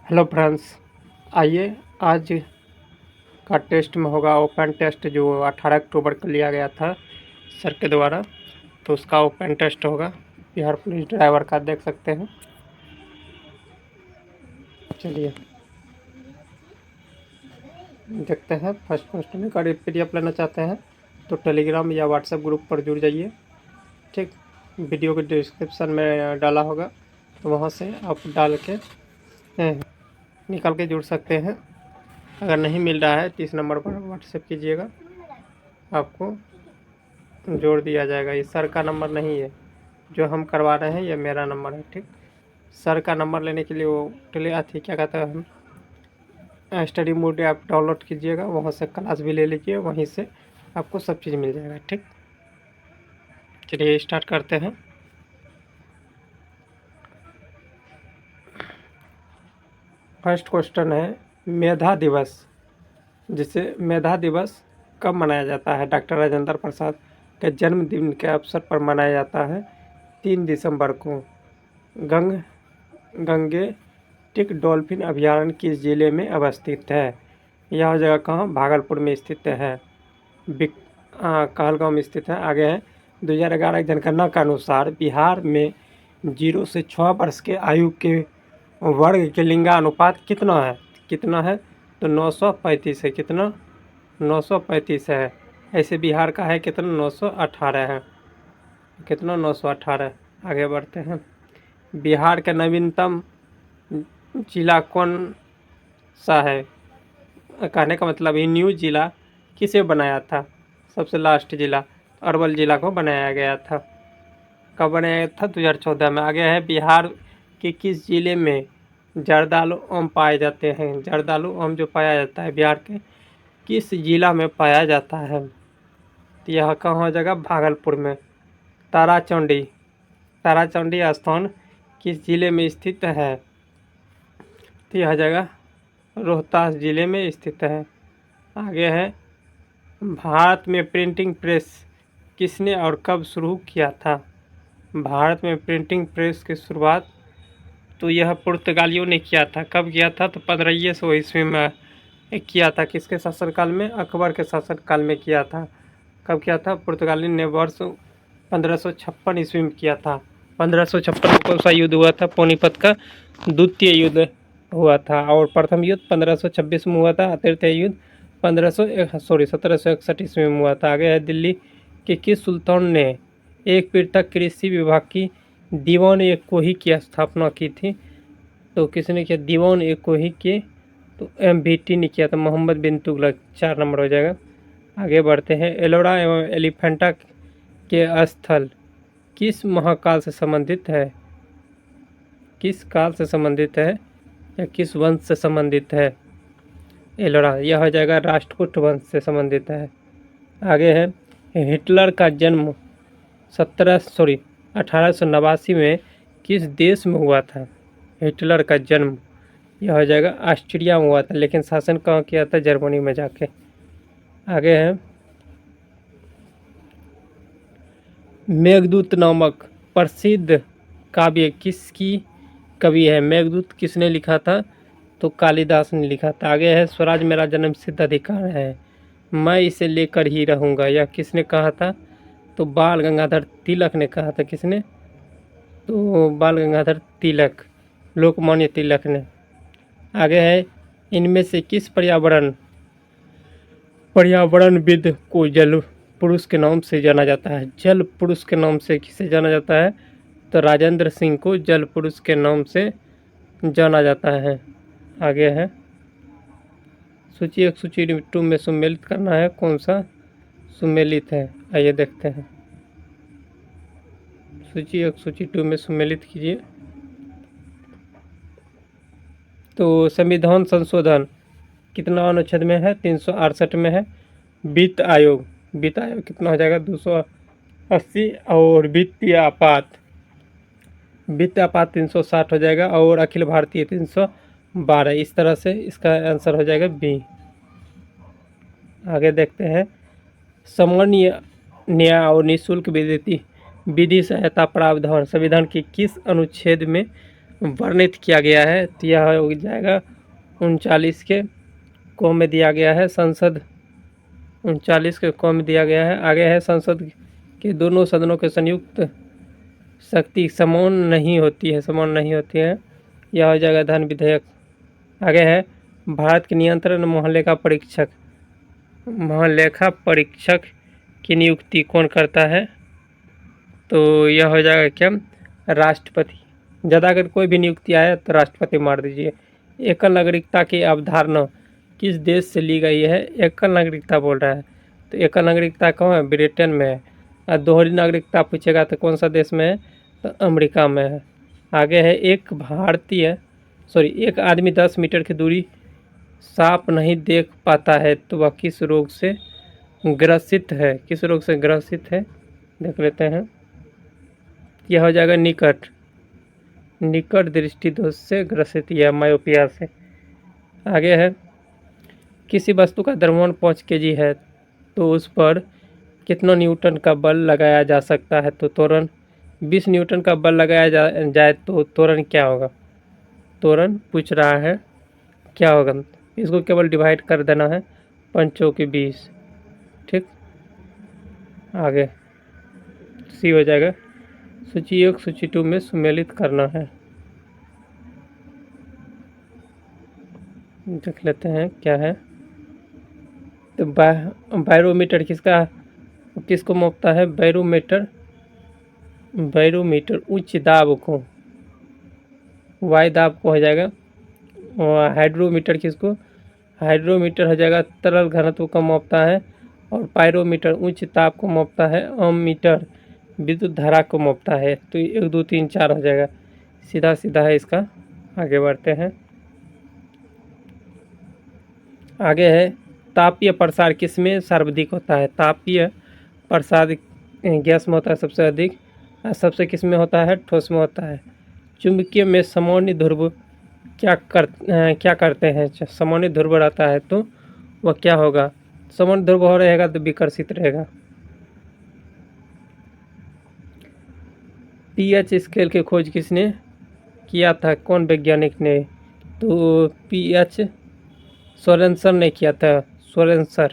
Hello friends, आइए आज का टेस्ट में होगा ओपन टेस्ट जो 18 अक्टूबर को लिया गया था सर के द्वारा। तो उसका ओपन टेस्ट होगा। बिहार पुलिस ड्राइवर का देख सकते हैं। चलिए देखते हैं। फर्स्ट में अगर PDF लेना चाहते हैं तो टेलीग्राम या व्हाट्सएप ग्रुप पर जुड़ जाइए। ठीक, वीडियो के डिस्क्रिप्शन में डाला होगा, तो वहाँ से आप डाल के निकल के जुड़ सकते हैं। अगर नहीं मिल रहा है तो इस नंबर पर व्हाट्सएप कीजिएगा, आपको जोड़ दिया जाएगा। ये सर का नंबर नहीं है जो हम करवा रहे हैं, ये मेरा नंबर है। ठीक, सर का नंबर लेने के लिए वो क्या कहता है, हम स्टडी मोड ऐप डाउनलोड कीजिएगा, वहाँ से क्लास भी ले लीजिए, वहीं से आपको सब चीज़ मिल जाएगा। ठीक, चलिए स्टार्ट करते हैं। फर्स्ट क्वेश्चन है मेधा दिवस, जिसे मेधा दिवस कब मनाया जाता है? डॉक्टर राजेंद्र प्रसाद के जन्मदिन के अवसर पर मनाया जाता है 3 दिसंबर को। गंगेटिक डॉल्फिन अभयारण्य किस जिले में अवस्थित है? यह जगह कहाँ? भागलपुर में स्थित है, कहलगांव में स्थित है। आगे है 2011 की जनगणना के अनुसार बिहार में 0 से 6 वर्ष के आयु के वर्ग के लिंगानुपात कितना है? तो 935 है। कितना? 935 है। ऐसे बिहार का है कितना? 918 है। कितना? 918। आगे बढ़ते हैं। बिहार का नवीनतम जिला कौन सा है? कहने का मतलब ये न्यू जिला किसे बनाया था? सबसे लास्ट जिला अरवल जिला को बनाया गया था। कब बनाया गया था? 2014 में। आगे है बिहार के किस जिले में जर्दालू आम पाए जाते हैं? जर्दालू आम जो पाया जाता है बिहार के किस जिला में पाया जाता है? तो यह कहाँ हो जाएगा? भागलपुर में। ताराचंडी स्थान किस जिले में स्थित है? तो यह जगह रोहतास जिले में स्थित है। आगे है भारत में प्रिंटिंग प्रेस किसने और कब शुरू किया था? भारत में प्रिंटिंग प्रेस की शुरुआत तो यह पुर्तगालियों ने किया था। कब किया था? तो 1500 ईस्वी में किया था। किसके शासनकाल में? अकबर के शासनकाल में किया था। कब किया था? पुर्तगाली ने वर्ष 1556 ईस्वी में किया था। 1556 में कौन सा युद्ध हुआ था? पानीपत का द्वितीय युद्ध हुआ था। और प्रथम युद्ध 1526 में हुआ था। तृतीय युद्ध 1761 ईस्वी में हुआ था। आगे है दिल्ली के किस सुल्तान ने एक पृथक कृषि विभाग की दीवान एक कोही की स्थापना की थी? तो किसने किया? दीवान एक कोही के तो MVT ने किया था, मोहम्मद बिन तुगलक। 4 नंबर हो जाएगा। आगे बढ़ते हैं। एलोरा एवं एलिफेंटा के स्थल किस महाकाल से संबंधित है? किस काल से संबंधित है या किस वंश से संबंधित है? एलोरा यह हो जाएगा राष्ट्रकूट वंश से संबंधित है। आगे है हिटलर का जन्म 1889 में किस देश में हुआ था? हिटलर का जन्म यह हो जाएगा ऑस्ट्रिया में हुआ था, लेकिन शासन कहाँ किया था? जर्मनी में जाके। आगे है मेघदूत नामक प्रसिद्ध काव्य किसकी कवि है? मेघदूत किसने लिखा था? तो कालिदास ने लिखा था। आगे है स्वराज मेरा जन्म सिद्ध अधिकार है, मैं इसे लेकर ही रहूँगा। यह किसने कहा था? तो बाल गंगाधर तिलक ने कहा था। किसने? तो बाल गंगाधर तिलक, लोकमान्य तिलक ने। आगे है इनमें से किस पर्यावरणविद को जल पुरुष के नाम से जाना जाता है? जल पुरुष के नाम से किसे जाना जाता है? तो राजेंद्र सिंह को जल पुरुष के नाम से जाना जाता है। आगे है सूची 1 सूची 2 में सम्मिलित करना है। कौन सा सम्मिलित है? आइए देखते हैं। सूची 1 सूची 2 में सम्मिलित कीजिए। तो संविधान संशोधन कितना अनुच्छेद में है? 368 में है। वित्त आयोग कितना हो जाएगा? 280। और वित्तीय आपात 360 हो जाएगा। और अखिल भारतीय 312। इस तरह से इसका आंसर हो जाएगा बी। आगे देखते हैं सामान्य न्याय और निःशुल्क विधि सहायता प्रावधान संविधान के किस अनुच्छेद में वर्णित किया गया है। तो यह हो जाएगा 39 के को में दिया गया है। संसद 39 के को में दिया गया है। आगे है संसद के दोनों सदनों के संयुक्त शक्ति समान नहीं होती है। यह हो जाएगा धन विधेयक। आगे है भारत के नियंत्रण महालेखा परीक्षक की नियुक्ति कौन करता है? तो यह हो जाएगा क्या? राष्ट्रपति। ज़्यादा अगर कोई भी नियुक्ति आए तो राष्ट्रपति मार दीजिए। एकल नागरिकता की अवधारणा किस देश से ली गई है? एकल नागरिकता बोल रहा है, तो एकल नागरिकता कहाँ है? ब्रिटेन में है। और दोहरी नागरिकता पूछेगा तो कौन सा देश में है? तो अमेरिका में है। आगे है एक आदमी 10 मीटर की दूरी साफ नहीं देख पाता है तो वह किस रोग से ग्रसित है? देख लेते हैं। यह हो जाएगा निकट दृष्टि दोष से ग्रसित या मायोपिया से। आगे है किसी वस्तु का द्रव्यमान 5 kg है तो उस पर कितना न्यूटन का बल लगाया जा सकता है? तो त्वरण 20 न्यूटन का बल लगाया जाए तो त्वरण क्या होगा? त्वरण पूछ रहा है क्या होगा? इसको केवल डिवाइड कर देना है 5 की 20। ठीक, आगे सी हो जाएगा सूची 1 सूची 2 में सम्मिलित करना है। देख लेते हैं क्या है। तो बैरोमीटर किसको मापता है? बैरोमीटर उच्च दाब को, वायु दाब को हो जाएगा। और हाइड्रोमीटर हो जाएगा तरल घनत्व को मापता है। और पायरोमीटर उच्च ताप को मापता है। अममीटर विद्युत धारा को मापता है। तो 1 2 3 4 हो जाएगा। सीधा है इसका। आगे बढ़ते हैं। आगे है तापीय प्रसार किसमें सर्वाधिक होता है? तापीय प्रसार गैस में होता है सबसे अधिक। सबसे किस में होता है? ठोस में होता है। चुंबकीय में सामान्य ध्रुव क्या करते हैं? सामान्य ध्रुव रहता है तो वह क्या होगा? सामान्य ध्रुव हो रहेगा तो विकर्षित रहेगा। पीएच स्केल की खोज किसने किया था? कौन वैज्ञानिक ने? तो पीएच सोरेनसन ने किया था। सोरेनसन।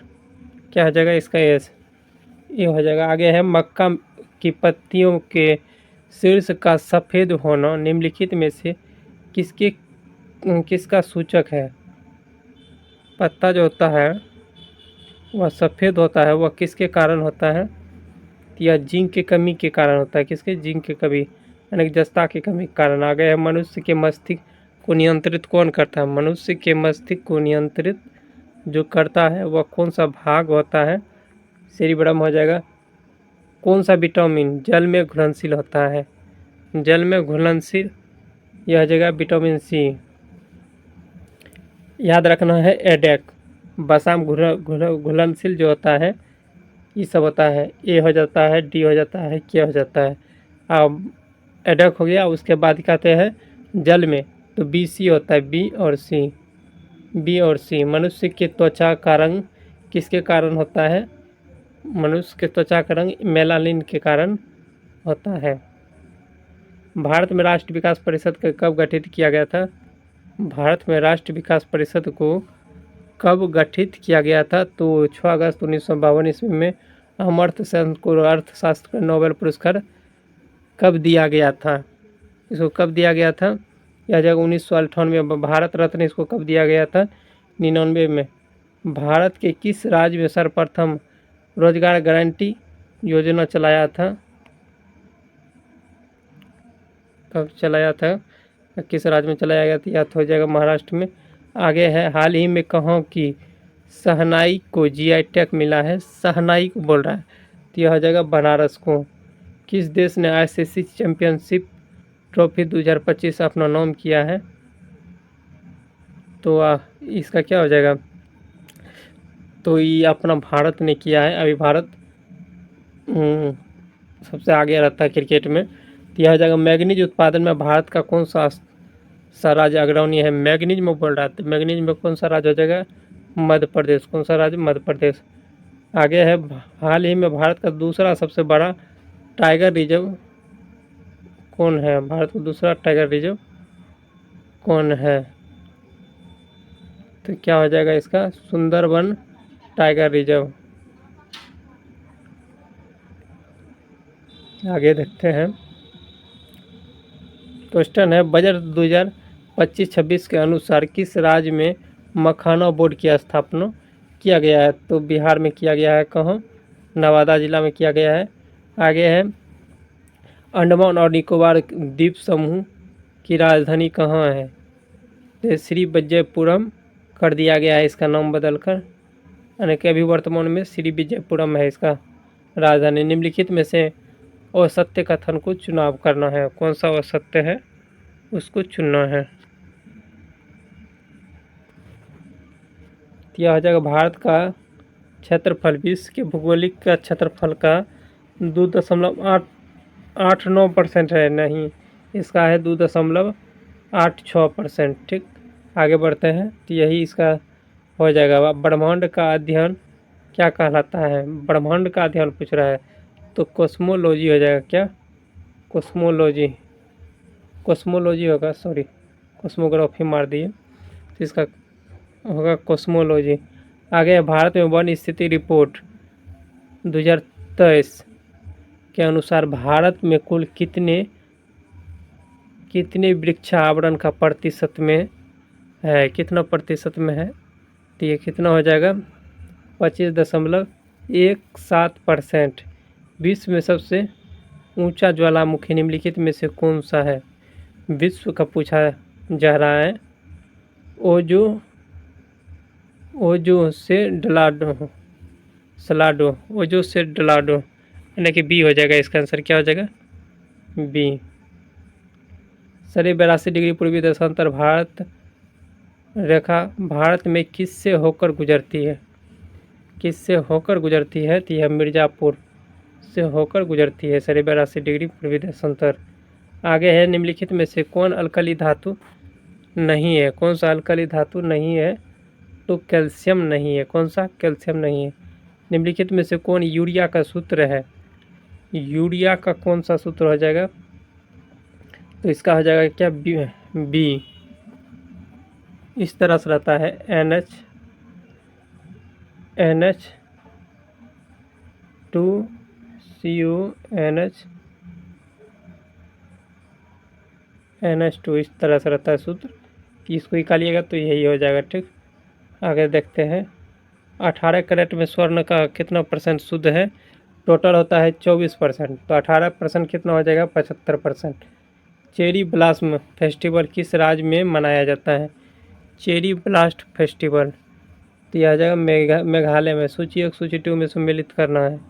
क्या हो जाएगा इसका? ये हो जाएगा। आगे है मक्का की पत्तियों के शीर्ष का सफ़ेद होना निम्नलिखित में से किसका सूचक है? पत्ता जो होता है वह सफ़ेद होता है, वह किसके कारण होता है? या जिंक की कमी के कारण होता है। किसके? जिंक की कमी यानी जस्ता की कमी के कारण। आ गए मनुष्य के मस्तिष्क को नियंत्रित कौन करता है? मनुष्य के मस्तिष्क को नियंत्रित जो करता है वह कौन सा भाग होता है? सेरिब्रम हो जाएगा। कौन सा विटामिन जल में घुलनशील होता है? जल में घुलनशील यह हो जाएगा विटामिन सी। याद रखना है एडेक वसा में घुलनशील जो होता है ये सब होता है। ए हो जाता है, डी हो जाता है, के हो जाता है। अब एडेक हो गया। उसके बाद कहते हैं जल में तो बी सी होता है। बी और सी। मनुष्य की त्वचा का रंग किसके कारण होता है? मनुष्य के त्वचा का रंग मेलानिन के कारण होता है। भारत में राष्ट्रीय विकास परिषद को कब गठित किया गया था? भारत में राष्ट्रीय विकास परिषद को कब गठित किया गया था? तो 6 अगस्त 1952 ईस्वी में। अमर्त्य सेन को अर्थशास्त्र का नोबेल पुरस्कार कब दिया गया था? इसको कब दिया गया था? यह जगह 1998 में। भारत रत्न इसको कब दिया गया था? 99 में। भारत के किस राज्य में सर्वप्रथम रोजगार गारंटी योजना चलाया था? कब चलाया था? किस राज्य में चलाया गया था? या तो हो जाएगा महाराष्ट्र में। आगे है हाल ही में कहाँ की शहनाई को जीआई टैग मिला है? शहनाई को बोल रहा है तो यह हो जाएगा बनारस को। किस देश ने आईसीसी चैंपियनशिप ट्रॉफी 2025 अपना नाम किया है? तो इसका क्या हो जाएगा? तो ये अपना भारत ने किया है। अभी भारत सबसे आगे रहता है क्रिकेट में। तो यह हो जाएगा मैग्नीज उत्पादन में भारत का कौन सा राज्य अग्रणी है? मैग्नीज में बोल रहा है तो मैग्नीज में कौन सा राज्य हो जाएगा? मध्य प्रदेश। कौन सा राज्य? मध्य प्रदेश। आगे है हाल ही में भारत का दूसरा सबसे बड़ा टाइगर रिजर्व कौन है? भारत का दूसरा टाइगर रिजर्व कौन है? तो क्या हो जाएगा इसका? Sundarban tiger reserve. आगे देखते हैं। क्वेश्चन है, बजट 2025-26 के अनुसार किस राज्य में मखाना बोर्ड की स्थापना किया गया है? तो बिहार में किया गया है। कहाँ? नवादा जिला में किया गया है। आगे है, अंडमान और निकोबार द्वीप समूह की राजधानी कहाँ है? तो श्री विजयपुरम कर दिया गया है इसका नाम बदलकर, यानी कि अभी वर्तमान में श्री विजयपुरम है इसका राजधानी। निम्नलिखित में से असत्य कथन को चुनाव करना है। कौन सा असत्य है उसको चुनना है। यह हो जाएगा, भारत का क्षेत्रफल विश्व के भौगोलिक का क्षेत्रफल का 2.89% है। नहीं, इसका है 2.86%। ठीक, आगे बढ़ते हैं। तो यही इसका हो जाएगा। ब्रह्मांड का अध्ययन क्या कहलाता है? ब्रह्मांड का अध्ययन पूछ रहा है तो कॉस्मोलॉजी हो जाएगा। क्या? कॉस्मोलॉजी, कॉस्मोलॉजी होगा, सॉरी कॉस्मोग्राफी मार दिए, तो इसका होगा कॉस्मोलॉजी। आगे, भारत में वन स्थिति रिपोर्ट 2023 के अनुसार भारत में कुल कितने वृक्षावरण का प्रतिशत में है? कितना प्रतिशत में है? तो ये कितना हो जाएगा? 25.17%। विश्व में सबसे ऊंचा ज्वालामुखी निम्नलिखित में से कौन सा है? विश्व का पूछा जा रहा है। ओजो से डलाडो, सलाडो, ओजो से डलाडो, यानी कि बी हो जाएगा इसका आंसर। क्या हो जाएगा? बी। 82.5 पूर्वी देशांतर भारत रेखा भारत में किससे होकर गुजरती है? किससे होकर गुजरती है? तो यह मिर्ज़ापुर से होकर गुजरती है। 82.5 पूर्वी देशांतर। आगे है, निम्नलिखित में से कौन अल्कली धातु नहीं है? कौन सा अल्कली धातु नहीं है? तो कैल्शियम नहीं है। कौन सा? कैल्शियम नहीं है। निम्नलिखित में से कौन यूरिया का सूत्र है? यूरिया का कौन सा सूत्र हो जाएगा? तो इसका हो जाएगा क्या? बी। इस तरह से रहता है, NH2CONH, इस तरह से रहता है सूत्र। इसको निकालिएगा तो यही हो जाएगा। ठीक, आगे देखते हैं। 18 कैरेट में स्वर्ण का कितना % शुद्ध है? टोटल होता है 24%, तो 18% कितना हो जाएगा? 75%। चेरी ब्लॉसम फेस्टिवल किस राज्य में मनाया जाता है? चेरी ब्लास्ट फेस्टिवल, तो यह आ जाएगा मेघालय में। सूची 1 सूची 2 में सम्मिलित करना है।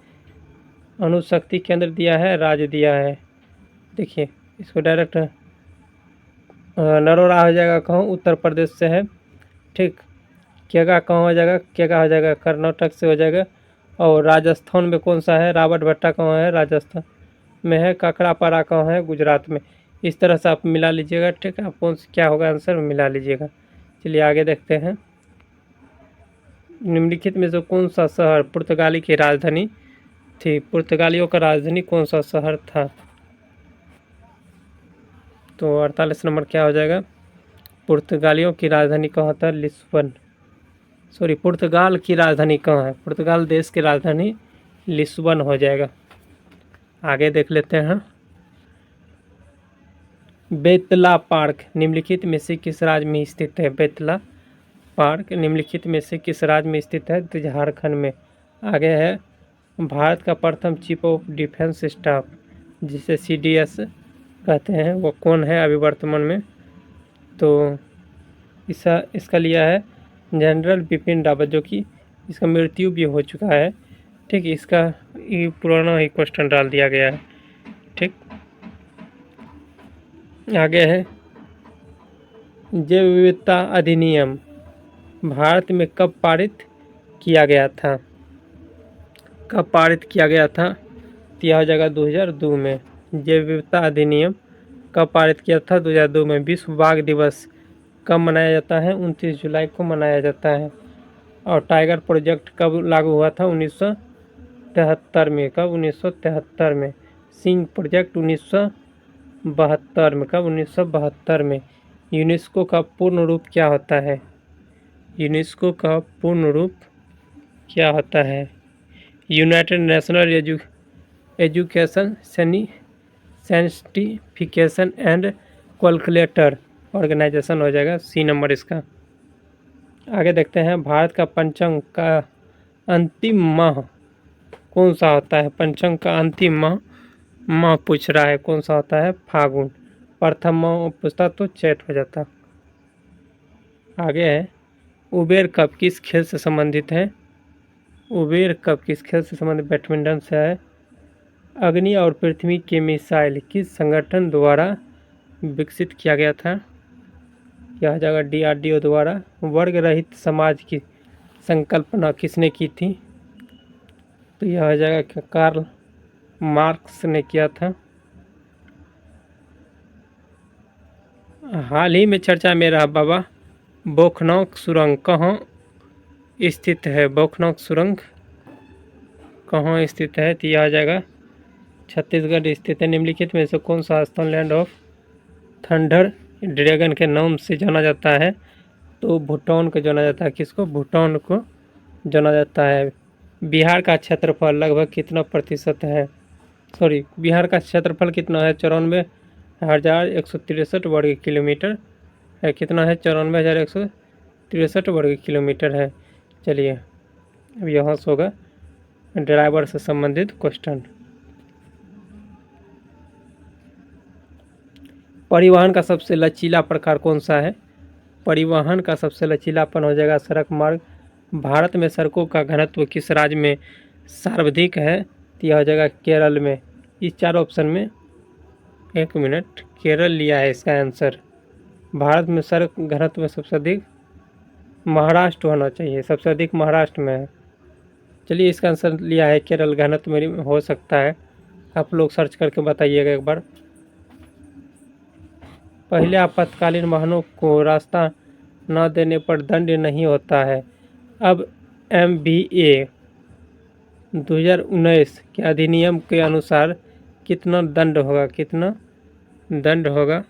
अणुशक्ति केंद्र दिया है, राज्य दिया है। देखिए इसको डायरेक्ट नरोरा हो जाएगा। कहाँ? उत्तर प्रदेश से है। ठीक, केगा कहाँ हो जाएगा? केगा हो जाएगा कर्नाटक से हो जाएगा। और राजस्थान में कौन सा है? रावट भट्टा कहाँ है? राजस्थान में है। काकड़ापारा कहाँ है? गुजरात में। इस तरह से आप मिला लीजिएगा। ठीक है, आप कौन सा क्या होगा आंसर मिला लीजिएगा। चलिए आगे देखते हैं। निम्नलिखित में से कौन सा शहर पुर्तगाली की राजधानी थी? पुर्तगालियों का राजधानी कौन सा शहर था? तो 48 नंबर क्या हो जाएगा? पुर्तगालियों की राजधानी कहाँ था? लिस्बन। सॉरी, पुर्तगाल की राजधानी कहाँ है? पुर्तगाल देश की राजधानी लिस्बन हो जाएगा। आगे देख लेते हैं। बेतला पार्क निम्नलिखित में से किस राज्य में स्थित है? बेतला पार्क निम्नलिखित में से किस राज्य में स्थित है? तो झारखंड में। आगे है, भारत का प्रथम चीफ ऑफ डिफेंस स्टाफ जिसे CDS कहते हैं वो कौन है अभी वर्तमान में? तो इसका लिया है जनरल बिपिन रावत, जो कि इसका मृत्यु भी हो चुका है। ठीक, इसका ये पुराना ही क्वेश्चन डाल दिया गया है। ठीक, आगे है, जैव विविधता अधिनियम भारत में कब पारित किया गया था? कब पारित किया गया था? तो यह हो जाएगा 2002 में। जैव विविधता अधिनियम कब पारित किया था? 2002 में। विश्व बाघ दिवस कब मनाया जाता है? 29 जुलाई को मनाया जाता है। और टाइगर प्रोजेक्ट कब लागू हुआ था? 1973 में। कब? 1973 में। सिंह प्रोजेक्ट 1972 में। कब? 1972 में। यूनेस्को का पूर्ण रूप क्या होता है? यूनेस्को का पूर्ण रूप क्या होता है? United National Education Scientification and Calculator Organisation हो जाएगा, सी नंबर इसका। आगे देखते हैं, भारत का पंचांग का अंतिम माह कौन सा होता है? पंचांग का अंतिम माह पूछ रहा है, कौन सा होता है? फागुन। प्रथम माह पूछता तो चैत हो जाता। आगे है, उबेर कप किस खेल से संबंधित है? उबेर कप किस खेल से संबंधित? बैडमिंटन से है। अग्नि और पृथ्वी के मिसाइल किस संगठन द्वारा विकसित किया गया था? क्या हो जाएगा? DRDO द्वारा। वर्ग रहित समाज की संकल्पना किसने की थी? तो यह हो जाएगा कार्ल मार्क्स ने किया था। हाल ही में चर्चा में रहा बाबा बोखनौक सुरंग कहाँ स्थित है? बोखनौक सुरंग कहाँ स्थित है? तो यह आ जाएगा छत्तीसगढ़ स्थित है। निम्नलिखित में से कौन सा स्थान लैंड ऑफ थंडर ड्रैगन के नाम से जाना जाता है? तो भूटान को जाना जाता है। किसको? भूटान को जाना जाता है। बिहार का क्षेत्रफल लगभग कितना प्रतिशत है? बिहार का क्षेत्रफल कितना है? 94,163 वर्ग किलोमीटर है। कितना है? 94,163 वर्ग किलोमीटर है। चलिए अब यहाँ से होगा ड्राइवर से संबंधित क्वेश्चन। परिवहन का सबसे लचीला प्रकार कौन सा है? परिवहन का सबसे लचीलापन हो जाएगा सड़क मार्ग। भारत में सड़कों का घनत्व किस राज्य में सर्वाधिक है? तो यह हो जाएगा केरल में। इस चार ऑप्शन में 1 मिनट केरल लिया है इसका आंसर। भारत में सड़क घनत्व में सबसे अधिक महाराष्ट्र होना चाहिए, सबसे अधिक महाराष्ट्र में है। चलिए इसका आंसर लिया है केरल, घनत्व में हो सकता है, आप लोग सर्च करके बताइएगा एक बार। पहले आपातकालीन वाहनों को रास्ता न देने पर दंड नहीं होता है। अब MVA 2019 के अधिनियम के अनुसार कितना दंड होगा? कितना दंड होगा?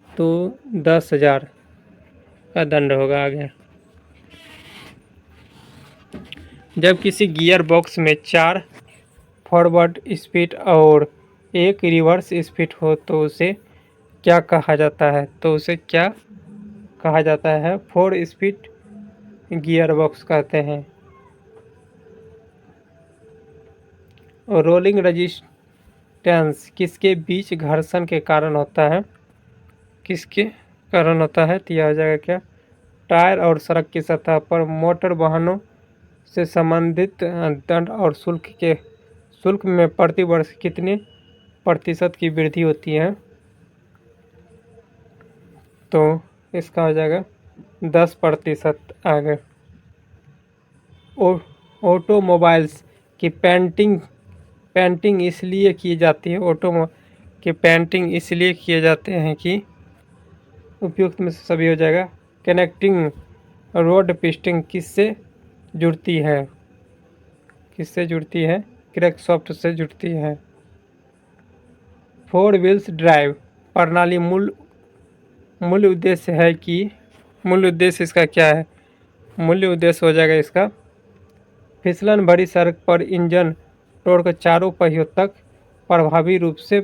तो 10,000 का दंड होगा। आगे, जब किसी गियर बॉक्स में 4 फॉरवर्ड स्पीड और 1 रिवर्स स्पीड हो तो उसे क्या कहा जाता है? तो उसे क्या कहा जाता है? 4 स्पीड गियर बॉक्स कहते हैं। और रोलिंग रेजिस्टेंस किसके बीच घर्षण के कारण होता है? किसके कारण होता है? तो यह हो जाएगा क्या? टायर और सड़क की सतह पर मोटर वाहनों से संबंधित दंड और शुल्क में प्रति वर्ष कितने प्रतिशत की वृद्धि होती है? तो इसका हो जाएगा 10%। आगे, ऑटोमोबाइल्स की पेंटिंग इसलिए की जाती है, की पेंटिंग इसलिए किए जाते हैं कि उपयुक्त में से सभी हो जाएगा। कनेक्टिंग रोड पिस्टिंग किससे जुड़ती है? किससे जुड़ती है? क्रैंकशाफ्ट से जुड़ती है। 4 व्हील्स ड्राइव प्रणाली मूल उद्देश्य है कि मूल उद्देश्य इसका क्या है? मूल्य उद्देश्य हो जाएगा इसका फिसलन भरी सड़क पर इंजन टॉर्क चारों पहियों तक प्रभावी रूप से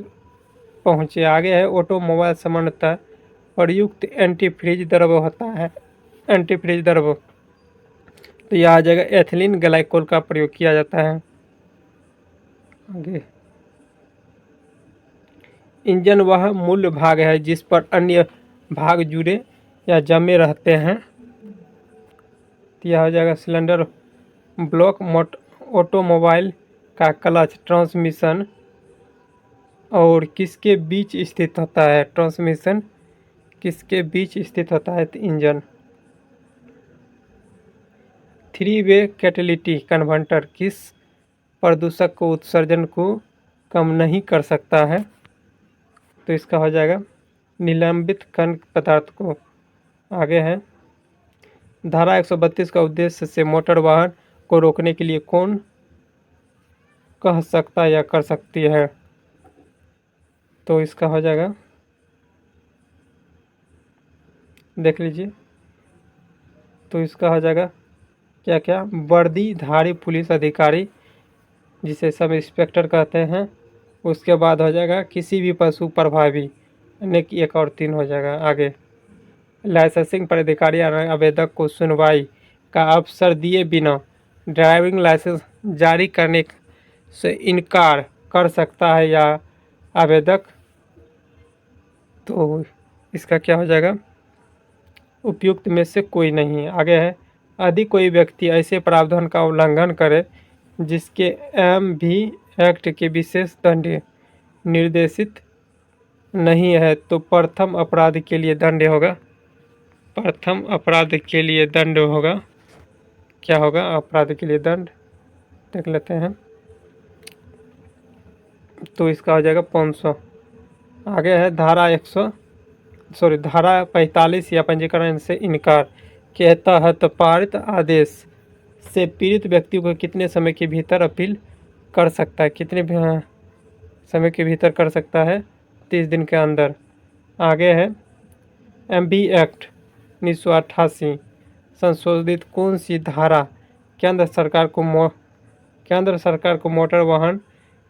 पहुंचे। आगे है, ऑटोमोबाइल सामान्यतः प्रयुक्त एंटीफ्रीज द्रव होता है। एंटीफ्रीज द्रव तो यह आ जाएगा एथिलीन ग्लाइकोल का प्रयोग किया जाता है। आगे, इंजन वह मूल भाग है जिस पर अन्य भाग जुड़े या जमे रहते हैं। तो यह हो जाएगा सिलेंडर ब्लॉक। ऑटोमोबाइल का क्लच ट्रांसमिशन और किसके बीच स्थित होता है? ट्रांसमिशन किसके बीच स्थित होता है? तो इंजन। 3 वे कैटेलिटिक कन्वर्टर किस प्रदूषक को उत्सर्जन को कम नहीं कर सकता है? तो इसका हो जाएगा निलंबित कण पदार्थ को। आगे है, धारा 132 का उद्देश्य से मोटर वाहन को रोकने के लिए कौन कह सकता या कर सकती है? तो इसका हो जाएगा देख लीजिए। तो इसका हो जाएगा क्या क्या, वर्दीधारी पुलिस अधिकारी जिसे सब इंस्पेक्टर कहते हैं। उसके बाद हो जाएगा किसी भी पशु प्रभावी, यानी कि एक और 3 हो जाएगा आगे। लाइसेंसिंग प्राधिकारी आवेदक को सुनवाई का अवसर दिए बिना ड्राइविंग लाइसेंस जारी करने से इनकार कर सकता है या आवेदक। तो इसका क्या हो जाएगा, उपयुक्त में से कोई नहीं। आगे है, यदि कोई व्यक्ति ऐसे प्रावधान का उल्लंघन करे जिसके एम भी एक्ट के विशेष दंड निर्देशित नहीं है तो प्रथम अपराध के लिए दंड होगा। प्रथम अपराध के लिए दंड होगा, क्या होगा अपराध के लिए दंड, देख लेते हैं। तो इसका हो जाएगा 500। आगे है धारा 45 या पंजीकरण से इनकार के तहत पारित आदेश से पीड़ित व्यक्ति को कितने समय के भीतर अपील कर सकता है, कितने समय के भीतर कर सकता है, 30 दिन के अंदर। आगे है एमवी एक्ट 1988 संशोधित कौन सी धारा केंद्र सरकार को मोटर वाहन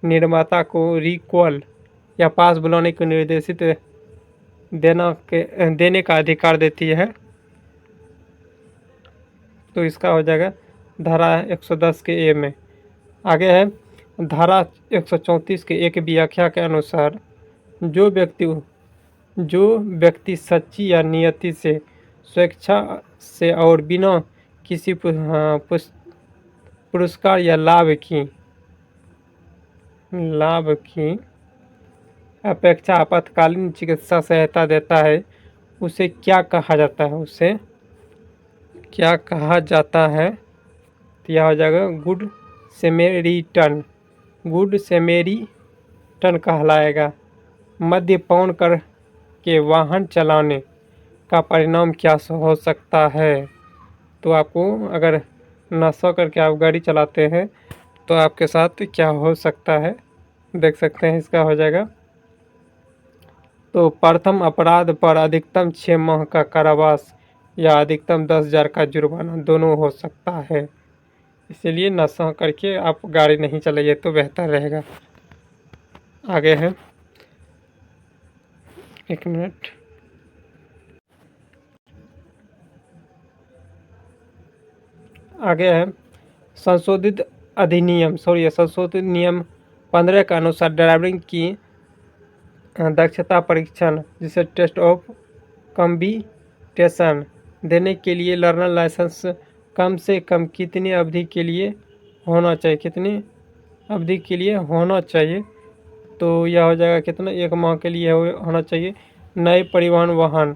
निर्माता को रिकॉल या पास बुलाने को निर्देशित देने का अधिकार देती है। तो इसका हो जाएगा धारा 110 के ए में। आगे है धारा 134 के एक व्याख्या के अनुसार जो व्यक्ति सच्ची या नियति से स्वेच्छा से और बिना किसी पुरस्कार या लाभ की अपेक्षा आपातकालीन चिकित्सा सहायता देता है उसे क्या कहा जाता है, उसे क्या कहा जाता है। तो यह हो जाएगा गुड सेमेरिटन कहलाएगा। मद्यपान कर के वाहन चलाने का परिणाम क्या हो सकता है। तो आपको अगर नशा करके आप गाड़ी चलाते हैं तो आपके साथ क्या हो सकता है, देख सकते हैं। इसका हो जाएगा तो प्रथम अपराध पर अधिकतम 6 माह का कारावास या अधिकतम 10,000 का जुर्माना दोनों हो सकता है। इसलिए नशा करके आप गाड़ी नहीं चलाइए तो बेहतर रहेगा। आगे है, एक मिनट, आगे है संशोधित नियम 15 के अनुसार ड्राइविंग की दक्षता परीक्षण जिसे टेस्ट ऑफ कॉम्पिटेशन देने के लिए लर्नर लाइसेंस कम से कम कितनी अवधि के लिए होना चाहिए, तो यह हो जाएगा कितना, 1 माह के लिए होना चाहिए। नए परिवहन वाहन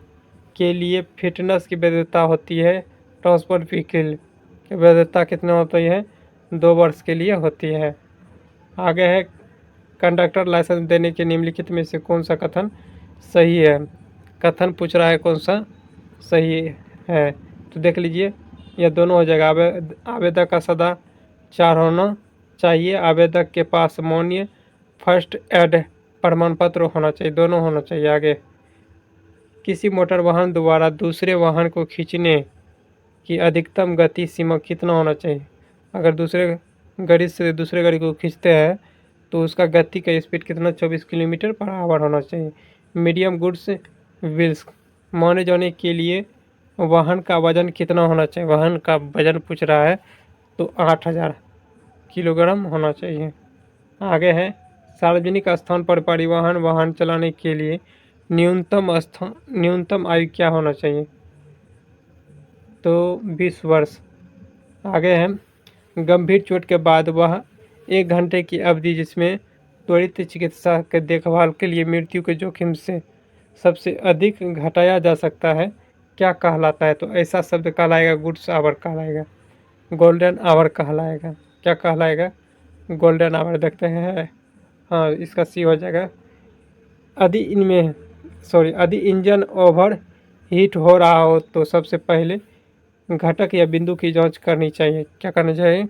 के लिए फिटनेस की वैधता होती है, ट्रांसपोर्ट व्हीकल की वैधता कितना होती है, 2 वर्ष के लिए होती है। आगे है कंडक्टर लाइसेंस देने के निम्नलिखित में से कौन सा कथन सही है। कथन पूछ रहा है कौन सा सही है, तो देख लीजिए यह दोनों हो जाएगा। आवेदक का सदाचार होना चाहिए, आवेदक के पास मान्य फर्स्ट एड प्रमाण पत्र होना चाहिए, दोनों होना चाहिए। आगे किसी मोटर वाहन द्वारा दूसरे वाहन को खींचने की अधिकतम गति सीमा कितना होना चाहिए। अगर दूसरे गाड़ी से दूसरे गाड़ी को खींचते हैं तो उसका गति का स्पीड कितना, 24 किलोमीटर पर आवर होना चाहिए। मीडियम गुड्स व्हील्स माने जाने के लिए वाहन का वजन कितना होना चाहिए, वाहन का वजन पूछ रहा है तो 8,000 किलोग्राम होना चाहिए। आगे है सार्वजनिक स्थान पर परिवहन वाहन चलाने के लिए न्यूनतम आयु क्या होना चाहिए, तो 20 वर्ष। आगे है गंभीर चोट के बाद वह 1 घंटे की अवधि जिसमें त्वरित चिकित्सा के देखभाल के लिए मृत्यु के जोखिम से सबसे अधिक घटाया जा सकता है क्या कहलाता है, तो ऐसा शब्द कहलाएगा गुड्स आवर कहलाएगा, गोल्डन आवर कहलाएगा। क्या कहलाएगा, गोल्डन आवर। देखते हैं, हाँ इसका सी हो जाएगा। यदि इंजन ओवर हीट हो रहा हो तो सबसे पहले घटक या बिंदु की जांच करनी चाहिए। क्या करना चाहिए,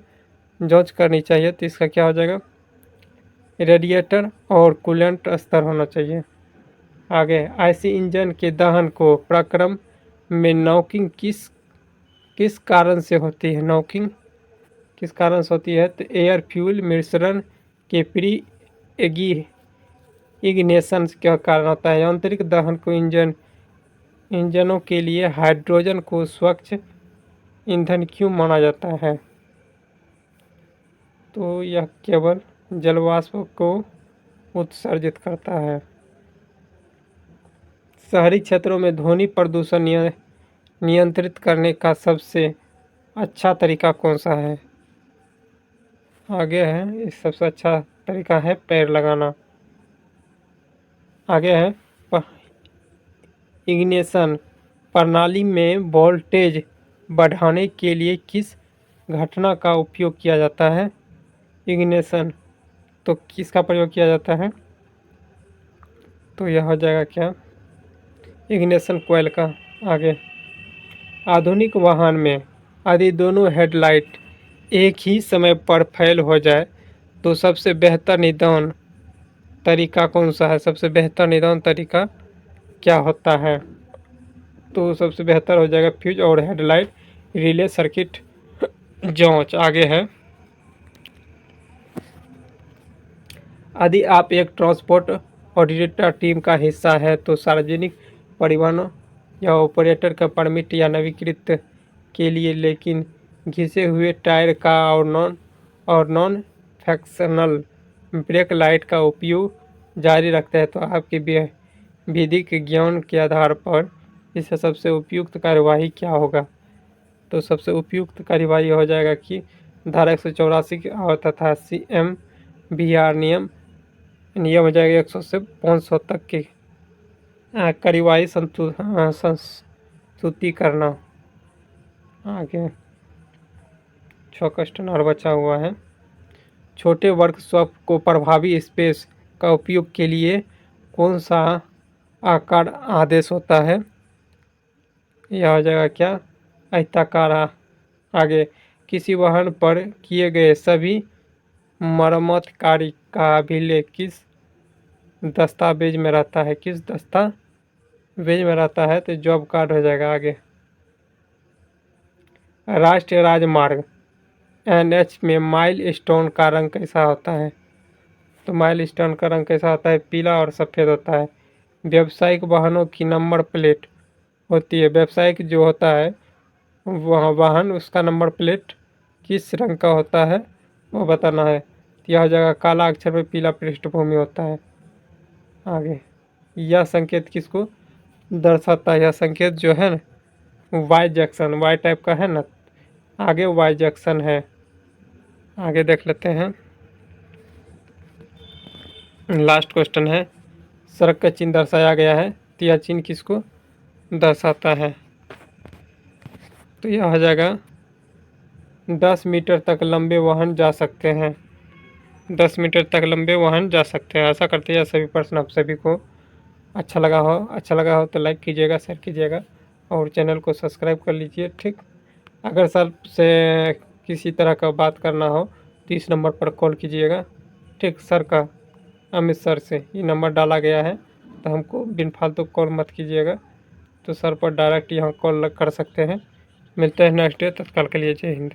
जांच करनी चाहिए। तो इसका क्या हो जाएगा, रेडिएटर और कूलेंट स्तर होना चाहिए। आगे आईसी इंजन के दहन को प्रक्रम में नॉकिंग किस किस कारण से होती है? नॉकिंग किस कारण से होती है? तो एयर फ्यूल मिश्रण के प्री एगी इग्निशन के कारण होता है। आंतरिक दहन को इंजनों के लिए हाइड्रोजन को स्वच्छ ईंधन क्यों माना जाता है? तो यह केवल जलवाष्प को उत्सर्जित करता है। शहरी क्षेत्रों में ध्वनि प्रदूषण नियंत्रित करने का सबसे अच्छा तरीका कौन सा है? आगे है, इस सबसे अच्छा तरीका है पेड़ लगाना। आगे है इग्निशन प्रणाली में वोल्टेज बढ़ाने के लिए किस घटना का उपयोग किया जाता है? इग्निशन तो किसका प्रयोग किया जाता है? तो यह हो जाएगा क्या? इग्निशन कॉइल का। आगे आधुनिक वाहन में यदि दोनों हेडलाइट एक ही समय पर फेल हो जाए तो सबसे बेहतर निदान तरीका कौन सा है? सबसे बेहतर निदान तरीका क्या होता है? तो सबसे बेहतर हो जाएगा फ्यूज और हेडलाइट रिले सर्किट जांच। आगे है यदि आप एक ट्रांसपोर्ट ऑडिटर टीम का हिस्सा है तो सार्वजनिक परिवहन या ऑपरेटर का परमिट या नवीकृत के लिए लेकिन घिसे हुए टायर का और नॉन फंक्शनल ब्रेक लाइट का उपयोग जारी रखते हैं तो आपके विधिक ज्ञान के आधार पर इससे सबसे उपयुक्त कार्यवाही क्या होगा? तो सबसे उपयुक्त कार्यवाही हो जाएगा कि धारा 184 की और तथा CMVR नियम हो जाएगा 100 से 500 तक की कार्यवाही संस्तुति करना। आगे 6 क्वेश्चन और बचा हुआ है। छोटे वर्कशॉप को प्रभावी स्पेस का उपयोग के लिए कौन सा आकार आदेश होता है? यह हो जाएगा क्या? आयताकार। आगे किसी वाहन पर किए गए सभी मरम्मत कार्य का अभिलेख किस दस्तावेज में रहता है? किस दस्तावेज में रहता है? तो जॉब कार्ड हो जाएगा। आगे राष्ट्रीय राजमार्ग NH में माइल स्टोन का रंग कैसा होता है? तो माइल स्टोन का रंग कैसा होता है? पीला और सफ़ेद होता है। व्यावसायिक वाहनों की नंबर प्लेट होती है। व्यावसायिक जो होता है वह वाहन उसका नंबर प्लेट किस रंग का होता है वो बताना है। यह हो जाएगा काला अक्षर में पीला पृष्ठभूमि होता है। आगे यह संकेत किसको दर्शाता है? यह संकेत जो है ना वाई जंक्शन, वाई टाइप का है ना, आगे वाई जंक्शन है। आगे देख लेते हैं। लास्ट क्वेश्चन है सड़क का चिन्ह दर्शाया गया है तो यह चिन्ह किसको दर्शाता है? तो यह हो जाएगा 10 मीटर तक लंबे वाहन जा सकते हैं। 10 मीटर तक लंबे वाहन जा सकते हैं। आशा करते हैं सभी प्रश्न आप सभी को अच्छा लगा हो तो लाइक कीजिएगा, शेयर कीजिएगा और चैनल को सब्सक्राइब कर लीजिए। ठीक, अगर सर से किसी तरह का बात करना हो तो इस नंबर पर कॉल कीजिएगा। ठीक, सर का अमित सर से ये नंबर डाला गया है तो हमको बिन फालतू कॉल मत कीजिएगा। तो सर पर डायरेक्ट यहाँ कॉल कर सकते हैं। मिलते हैं नेक्स्ट डे, तत्काल के लिए जय हिंद।